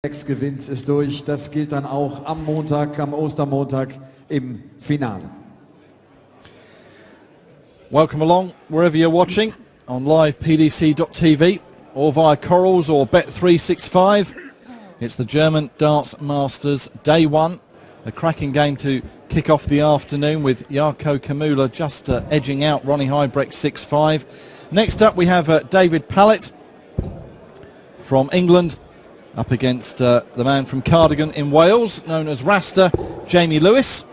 Gewinnt es durch. Das gilt dann auch am Montag, am Ostermontag im Finale. Welcome along wherever you're watching on livepdc.tv or via Corals or Bet365. It's the German Darts Masters Day 1. A cracking game to kick off the afternoon with Jarkko Komula just edging out Ronnie Huybrechts 6-5. Next up we have David Pallett from England up against the man from Cardigan in Wales, known as Rasta, Jamie Lewis.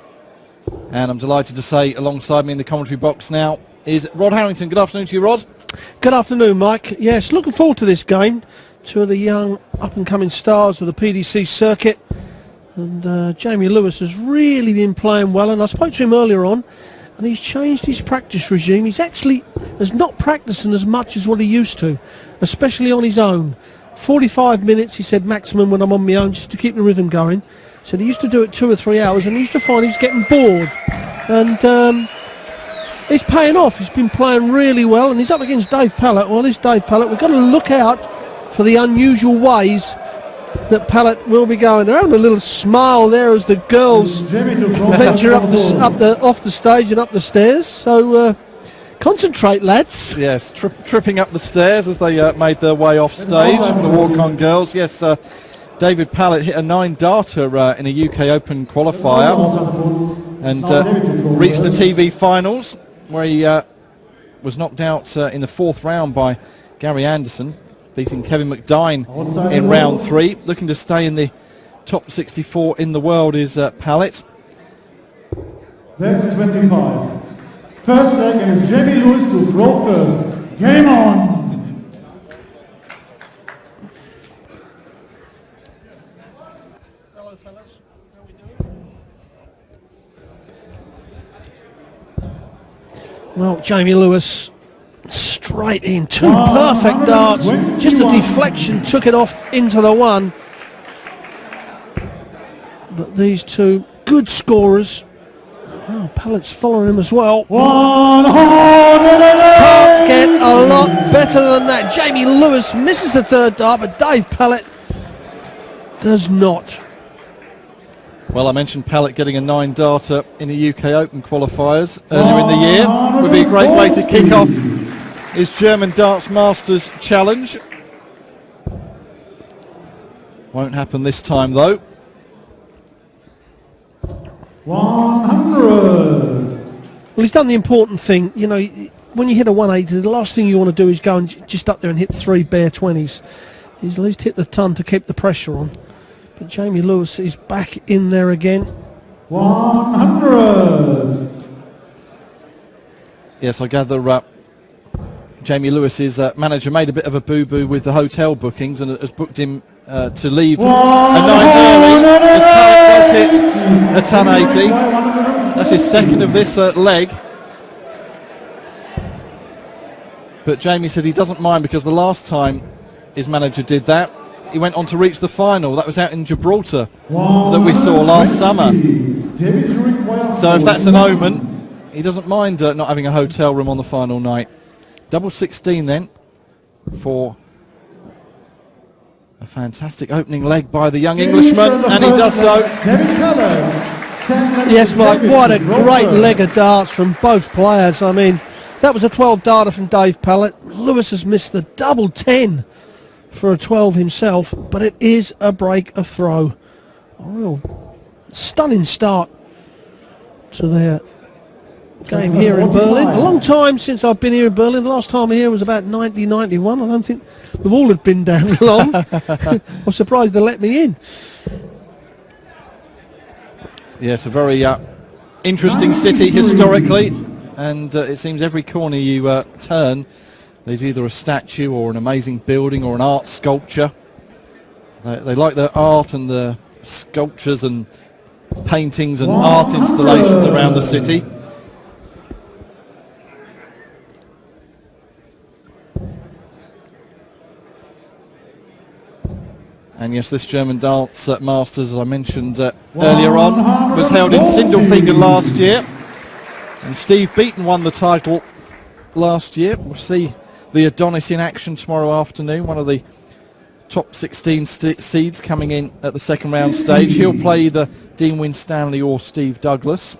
And I'm delighted to say alongside me in the commentary box now is Rod Harrington. Good afternoon to you, Rod. Good afternoon, Mike. Yes, looking forward to this game. Two of the young up-and-coming stars of the PDC circuit. And Jamie Lewis has really been playing well, and I spoke to him earlier on, and he's changed his practice regime. He's actually is not practicing as much as what he used to, especially on his own. 45 minutes, he said, maximum when I'm on my own, just to keep the rhythm going. He said he used to do it 2 or 3 hours, and he used to find he was getting bored. And it's paying off. He's been playing really well, and he's up against Dave Pallett. Well, this Dave Pallett, we've got to look out for the unusual ways that Pallett will be going. They're having a little smile there as the girls venture off the stage and up the stairs. So concentrate, lads. Yes, tripping up the stairs as they made their way off stage, the walk-on girls. Yes, David Pallett hit a 9-darter in a UK Open qualifier and reached the TV finals, where he was knocked out in the 4th round by Gary Anderson, beating Kevin McDine in round 3. Looking to stay in the top 64 in the world is Pallett. That's 25. First leg, and it's Jamie Lewis to throw first. Game on! Hello, fellas. How are we doing? Well, Jamie Lewis straight in, 2 perfect darts, just a deflection took it off into the 1. But these 2 good scorers. Oh, Pallett's following him as well. Can't get a lot better than that. Jamie Lewis misses the 3rd dart, but Dave Pallett does not. Well, I mentioned Pallett getting a 9-darter in the UK Open qualifiers earlier in the year. Would be a great way to kick off his German Darts Masters challenge. Won't happen this time though. 100. Well, he's done the important thing. You know, when you hit a 180, the last thing you want to do is go and just up there and hit 3 bare 20s. He's at least hit the ton to keep the pressure on. But Jamie Lewis is back in there again. 100. Yes, I gather Jamie Lewis's manager made a bit of a boo-boo with the hotel bookings and has booked him to leave a night early as Pallett does hit a ton 80. That's his 2nd of this leg. But Jamie said he doesn't mind because the last time his manager did that, he went on to reach the final. That was out in Gibraltar that we saw last summer. So if that's an omen, he doesn't mind not having a hotel room on the final night. Double 16 then for a fantastic opening leg by the young Englishman, and he does so. Yes, Mike, what a great leg of darts from both players. I mean, that was a 12-darter from Dave Pallett. Lewis has missed the double 10 for a 12 himself, but it is a break of throw. A real stunning start to their game here in Berlin. A long time since I've been here in Berlin. The last time here was about 1991. I don't think the wall had been down long. I'm surprised they let me in. Yes, a very interesting city historically, and it seems every corner you turn there's either a statue or an amazing building or an art sculpture. They like their art and the sculptures and paintings and art installations around the city. And yes, this German Darts Masters, as I mentioned earlier on, was held in Sindelfingen last year. And Steve Beaton won the title last year. We'll see the Adonis in action tomorrow afternoon, one of the top 16 seeds coming in at the second round stage. He'll play either Dean Winstanley or Steve Douglas.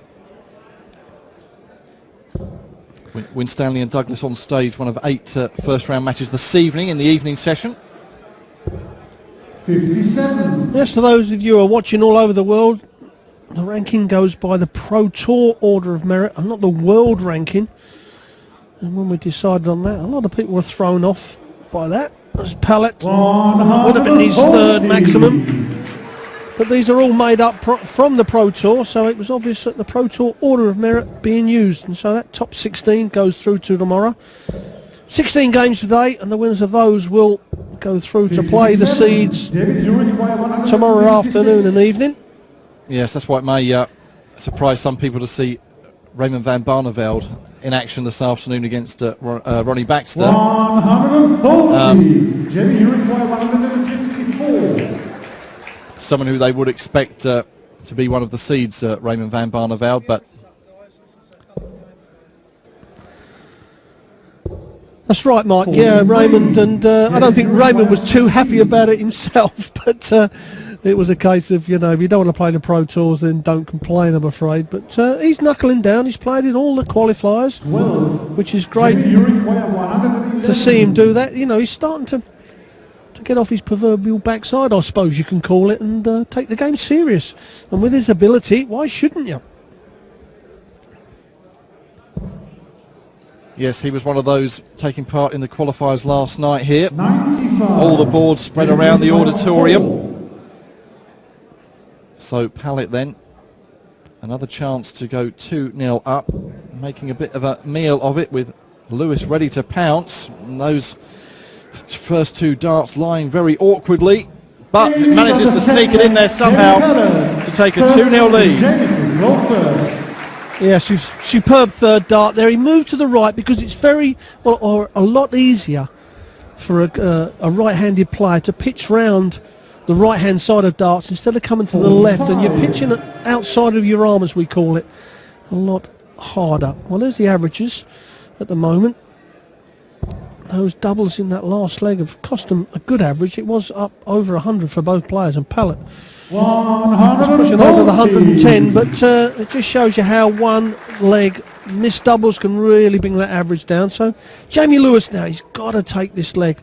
Winstanley and Douglas on stage, one of 8 first round matches this evening in the evening session. 57. Yes, to those of you who are watching all over the world, the ranking goes by the Pro Tour order of merit and not the world ranking. And when we decided on that, a lot of people were thrown off by that. As Pallett would have been his third maximum. But these are all made up from the Pro Tour, so it was obvious that the Pro Tour order of merit being used. And so that top 16 goes through to tomorrow. 16 games today, and the winners of those will go through to play the seeds tomorrow afternoon and evening. Yes, that's why it may surprise some people to see Raymond van Barneveld in action this afternoon against Ronnie Baxter. 140. Jamie, you require 154. Someone who they would expect to be one of the seeds, Raymond van Barneveld, but that's right, Mike. Yeah, Raymond, and I don't think Raymond was too happy about it himself, but it was a case of, you know, if you don't want to play the Pro Tours, then don't complain, I'm afraid. But he's knuckling down. He's played in all the qualifiers, which is great to see him do that. You know, he's starting to get off his proverbial backside, I suppose you can call it, and take the game serious. And with his ability, why shouldn't you? yes, he was one of those taking part in the qualifiers last night here. 95. All the boards spread around the auditorium. So Pallett then, another chance to go 2-0 up, making a bit of a meal of it with Lewis ready to pounce. And those first 2 darts lying very awkwardly, but it manages to sneak it in there somehow to take a 2-0 lead. Yeah, superb third dart there. He moved to the right because it's very, well, or a lot easier for a right-handed player to pitch round the right-hand side of darts instead of coming to the left, and you're pitching it outside of your arm, as we call it, a lot harder. Well, there's the averages at the moment. Those doubles in that last leg have cost them a good average. It was up over 100 for both players, and Pallett pushing over the 110, but it just shows you how one leg missed doubles can really bring that average down. So Jamie Lewis now, he's got to take this leg.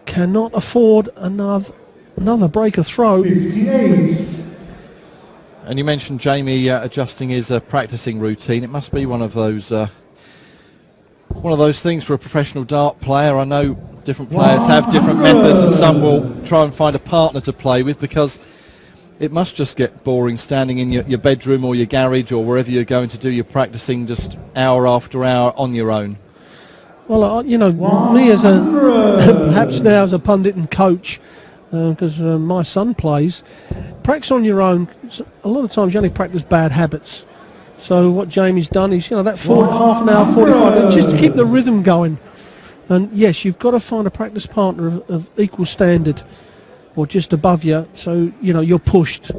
Cannot afford another breaker throw. 58. And you mentioned Jamie adjusting his practicing routine. It must be one of those things for a professional dart player. I know different players have different methods, and some will try and find a partner to play with, because it must just get boring standing in your bedroom or your garage or wherever you're going to do your practicing just hour after hour on your own. Well, you know, me as perhaps now as a pundit and coach, because my son plays, practice on your own. A lot of times you only practice bad habits. So what Jamie's done is, you know, that half an hour, 45 minutes, just to keep the rhythm going. And yes, you've got to find a practice partner of equal standard or just above you, so, you know, you're pushed.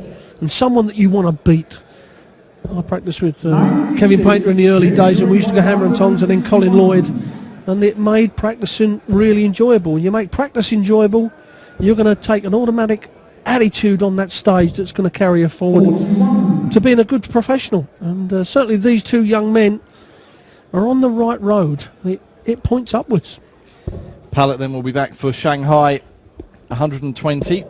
And someone that you want to beat. I practiced with Kevin Painter in the early days, and we used to go hammer and tongs, and then Colin Lloyd. And it made practicing really enjoyable. You make practice enjoyable, you're going to take an automatic attitude on that stage that's going to carry you forward to being a good professional. And certainly these 2 young men are on the right road. It points upwards. Pallett then will be back for Shanghai 120,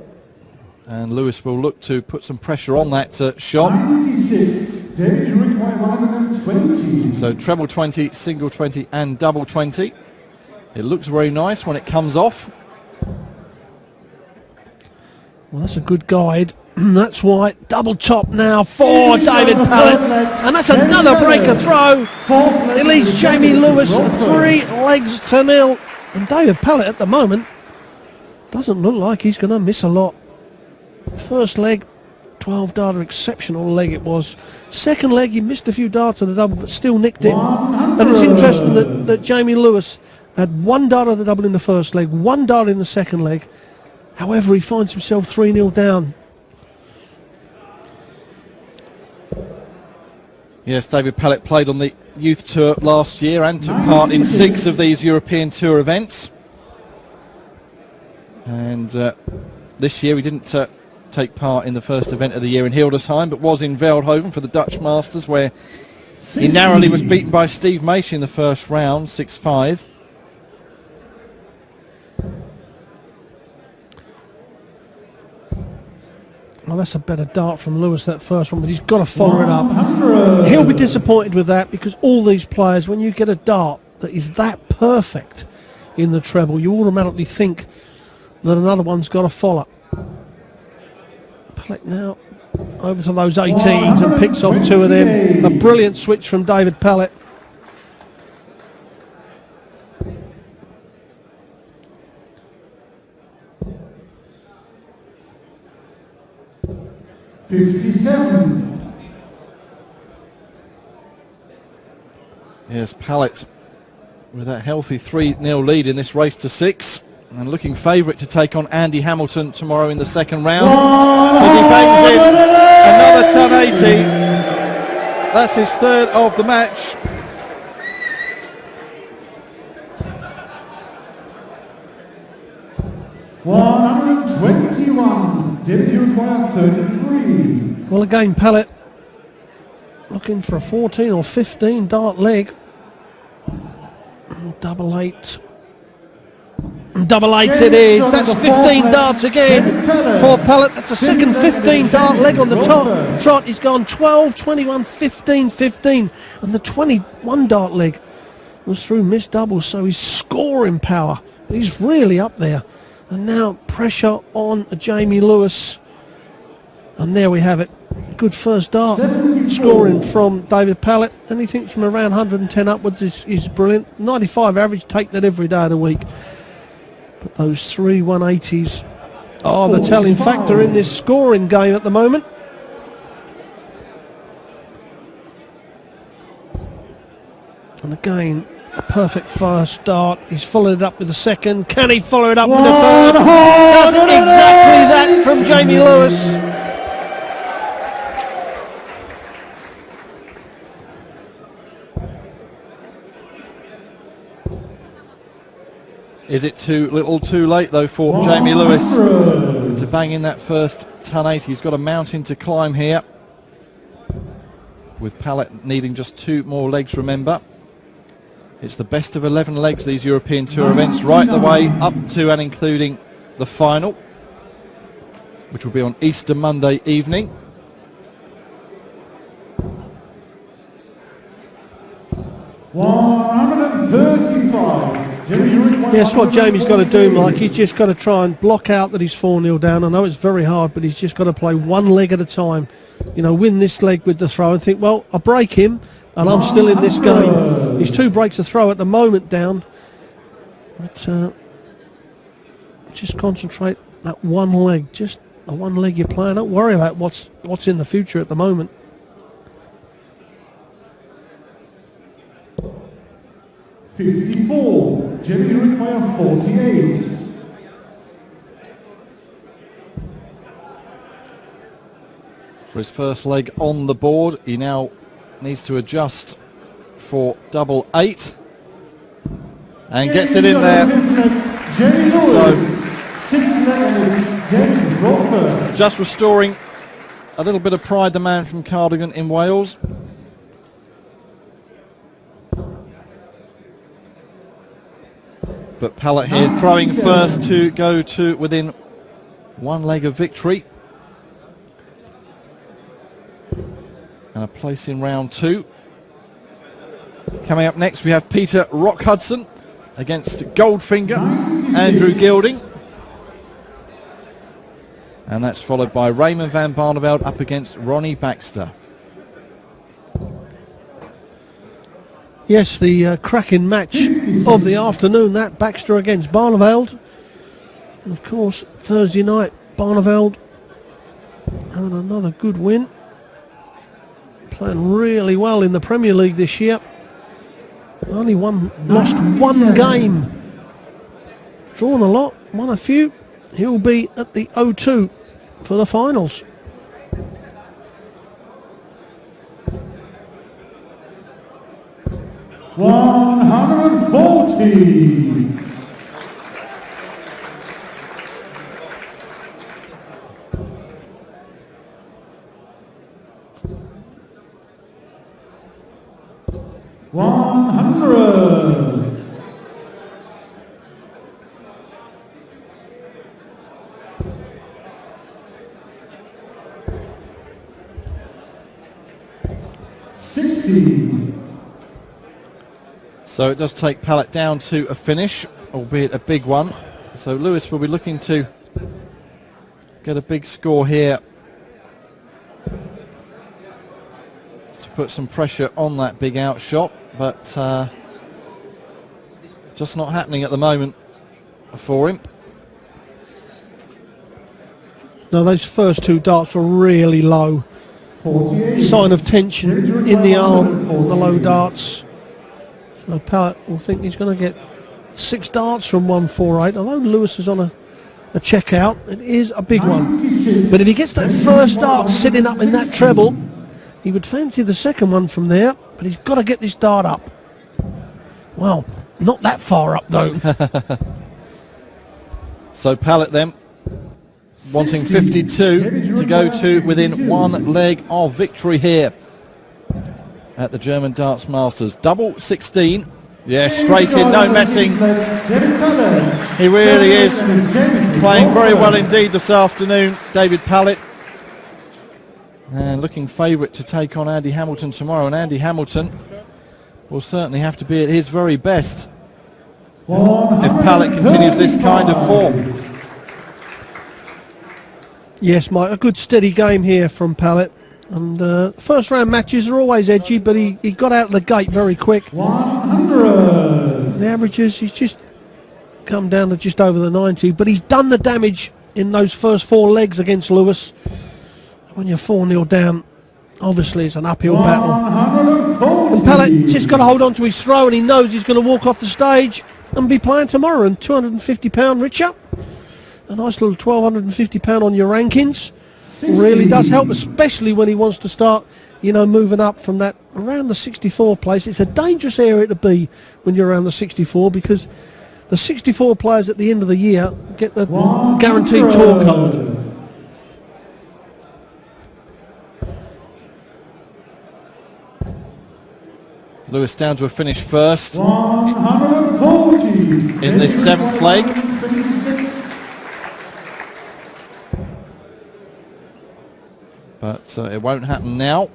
and Lewis will look to put some pressure on that shot. 96. David, you require 120. So treble 20, single 20 and double 20. It looks very nice when it comes off. Well, that's a good guide. That's why double top now for David Pallett, and that's another breaker throw. It leads Jamie Lewis 3-0, and David Pallett at the moment doesn't look like he's going to miss a lot. First leg, 12 darter, exceptional leg it was. Second leg, he missed a few darts of the double, but still nicked it. And it's interesting that Jamie Lewis had 1 dart of the double in the first leg, 1 dart in the second leg. However, he finds himself 3-0 down. Yes, David Pallett played on the youth tour last year and took part in 6 of these European Tour events. And this year he didn't take part in the first event of the year in Hildesheim, but was in Veldhoven for the Dutch Masters, where he narrowly was beaten by Steve Macy in the first round, 6-5. Well, that's a better dart from Lewis, that first one, but he's got to follow it up. He'll be disappointed with that, because all these players, when you get a dart that is that perfect in the treble, you automatically think that another one's got to follow. Pallett now over to those 18s and picks off two of them. A brilliant switch from David Pallett. Yes, Pallett with that healthy 3-0 lead in this race to 6, and looking favourite to take on Andy Hamilton tomorrow in the second round. As he bangs in another 1080. That's his third of the match. $121. Debut by 33. Well, again, Pallett looking for a 14 or 15 dart leg. Double 8. Double 8 it is. That's 15 darts again for Pallett. That's a second 15 dart leg on the top trot. He's gone 12, 21, 15, 15. And the 21 dart leg was through missed doubles, so his scoring power, he's really up there. And now pressure on Jamie Lewis. And there we have it. Good first dart scoring from David Pallett. Anything from around 110 upwards is brilliant. 95 average, take that every day of the week. But those 3 180s are the telling factor in this scoring game at the moment. And again, a perfect first start. He's followed it up with the second. Can he follow it up with the third? Does it exactly that from Jamie Lewis. Is it too little too late though for Jamie Lewis to bang in that first 1080? He's got a mountain to climb here, with Pallett needing just 2 more legs, remember. It's the best of 11 legs, these European Tour events, right the way up to and including the final, which will be on Easter Monday evening. $135. Yes, what Jamie's got to do, Mike, he's just got to try and block out that he's 4-0 down. I know it's very hard, but he's just got to play one leg at a time. You know, win this leg with the throw and think, well, I'll break him and I'm still in this game. He's 2 breaks a throw at the moment down. But just concentrate that one leg, just the one leg you're playing. Don't worry about what's in the future at the moment. $54. Jelle require 48. For his first leg on the board, he now needs to adjust for double 8 and gets it in there. So just restoring a little bit of pride, the man from Cardigan in Wales. But Pallett here throwing first to go to within 1 leg of victory. And a place in round 2. Coming up next we have Peter Rock Hudson against Goldfinger Andrew Gilding. And that's followed by Raymond van Barneveld up against Ronnie Baxter. Yes, the cracking match of the afternoon, that Baxter against Barneveld. And of course, Thursday night, Barneveld having another good win. Playing really well in the Premier League this year. Only lost 1 game. Drawn a lot, won a few. He'll be at the O2 for the finals. $140. $100. $60. So it does take Pallett down to a finish, albeit a big one. So Lewis will be looking to get a big score here to put some pressure on that big outshot, but just not happening at the moment for him. No, those first 2 darts were really low. 48. Sign of tension in the arm on the low darts. So Pallett will think he's going to get 6 darts from 148, although Lewis is on a check out. It is a big one. But if he gets that first dart sitting up in that treble, he would fancy the second one from there, but he's got to get this dart up. Well, not that far up though. So Pallett then wanting 52 to go to within 1 leg of victory here at the German Darts Masters. Double 16. Yeah, straight in, no messing. He really is playing very well indeed this afternoon, David Pallett. And looking favourite to take on Andy Hamilton tomorrow. And Andy Hamilton will certainly have to be at his very best if Pallett continues this kind of form. Yes, Mike, a good steady game here from Pallett. And first round matches are always edgy, but he got out of the gate very quick. 100. The averages, he's just come down to just over the 90, but he's done the damage in those first 4 legs against Lewis. When you're 4-0 down, obviously it's an uphill battle. And Pallett just got to hold on to his throw, and he knows he's going to walk off the stage and be playing tomorrow, and £250 richer. A nice little £1,250 on your rankings. Really does help, especially when he wants to start, moving up from that around the 64 place. It's a dangerous area to be when you're around the 64, because the 64 players at the end of the year get the guaranteed tour card. Lewis down to a finish first 140. in this 7th leg. But it won't happen now.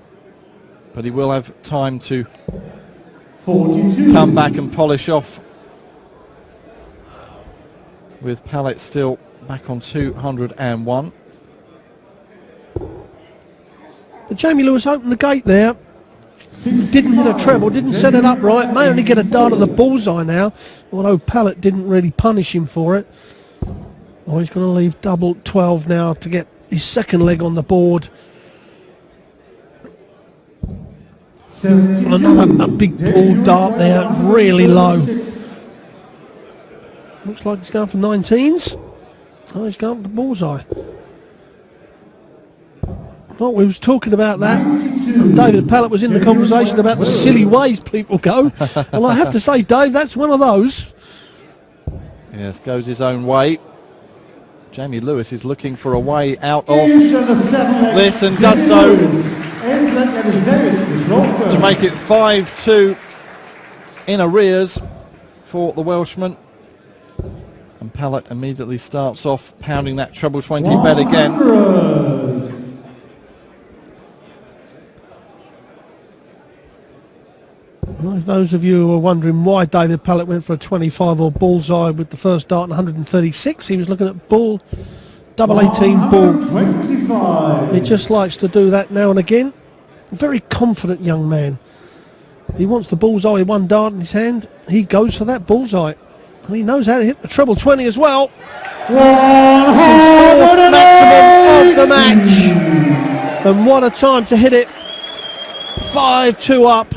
But he will have time to 42. come back and polish off, with Pallett still back on 201. But Jamie Lewis opened the gate there. Didn't hit a treble, didn't set it up right. May only get a dart at the bullseye now, although Pallett didn't really punish him for it. Oh, he's going to leave double 12 now to get his second leg on the board. Another big pull dart there, really low. Looks like he's going for 19s. Oh, he's going for the bullseye. Well, we was talking about that. David Pallett was in the conversation about the silly ways people go. Well, I have to say, Dave, that's one of those. Yes, goes his own way. Jamie Lewis is looking for a way out of this, and does so to make it 5-2 in arrears for the Welshman. And Pallett immediately starts off pounding that treble 20 bet again. Well, if those of you who are wondering why David Pallett went for a 25 or bullseye with the first dart in 136, he was looking at bull, double 18 bull. 25. He just likes to do that now and again. A very confident young man. He wants the bullseye with 1 dart in his hand. He goes for that bullseye. And he knows how to hit the treble 20 as well. Maximum of the match. And what a time to hit it. 5-2 up.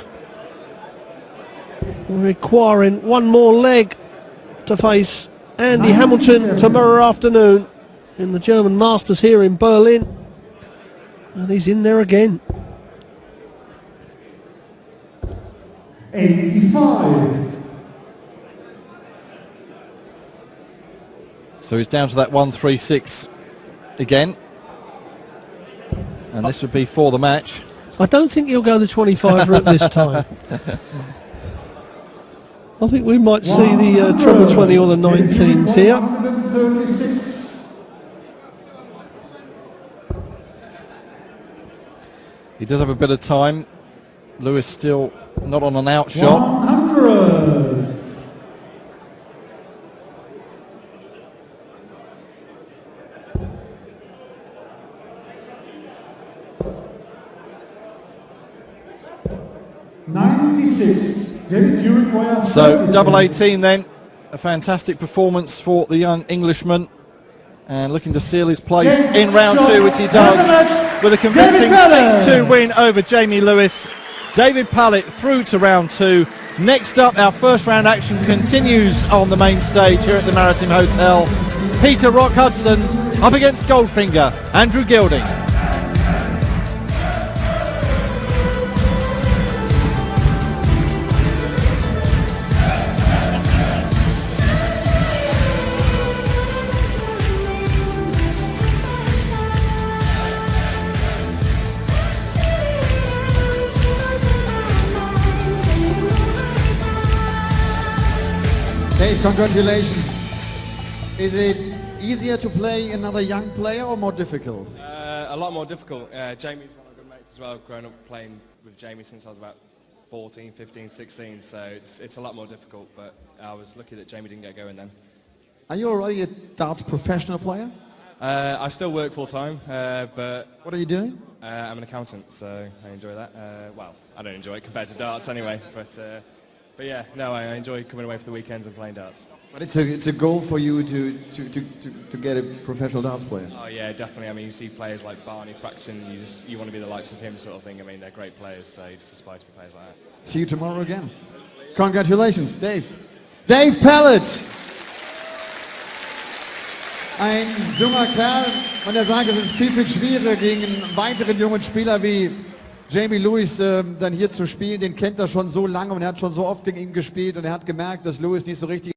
Requiring 1 more leg to face Andy Hamilton tomorrow afternoon in the German Masters here in Berlin. And he's in there again. 85. So he's down to that 136 again. And this would be for the match. I don't think he'll go the 25 route this time. I think we might see the treble 20 or the 19s here. 136. He does have a bit of time. Lewis still not on an out shot. 100. So double 18 then, a fantastic performance for the young Englishman, and looking to seal his place in round 2, which he does with a convincing 6-2 win over Jamie Lewis. David Pallett through to round 2. Next up, our first round action continues on the main stage here at the Maritime Hotel. Peter Rock Hudson up against Goldfinger Andrew Gilding. Dave, congratulations. Is it easier to play another young player or more difficult? A lot more difficult. Jamie's one of my good mates as well. Grown up playing with Jamie since I was about 14, 15, 16, so it's a lot more difficult, but I was lucky that Jamie didn't get going then. Are you already a darts professional player? I still work full time, but... What are you doing? I'm an accountant, so I enjoy that. Well, I don't enjoy it compared to darts anyway, but yeah, no, I enjoy coming away for the weekends and playing darts. But it's a goal for you to get a professional darts player. Oh yeah, definitely. I mean, you see players like Barney practicing, you want to be the likes of him sort of thing. I mean, they're great players, so you just aspire to be players like that. See you tomorrow again. Congratulations, Dave. Dave Pallett! Ein junger Kerl und er sagt, es ist viel, viel schwieriger gegen einen weiteren jungen Spieler wie Jamie Lewis dann hier zu spielen. Den kennt er schon so lange und er hat schon so oft gegen ihn gespielt und er hat gemerkt, dass Lewis nicht so richtig